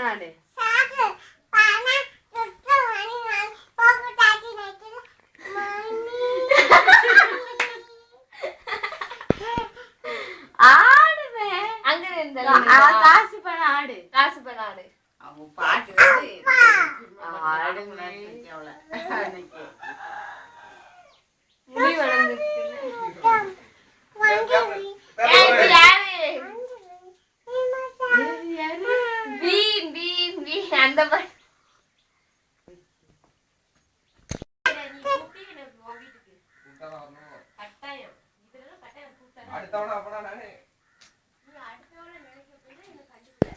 ஆடு காசு பண்ண ஆடு காசு பண்ண ஆடு அவங்க பாட்டு ஆடு முடி வளர்ந்துருக்கு அந்த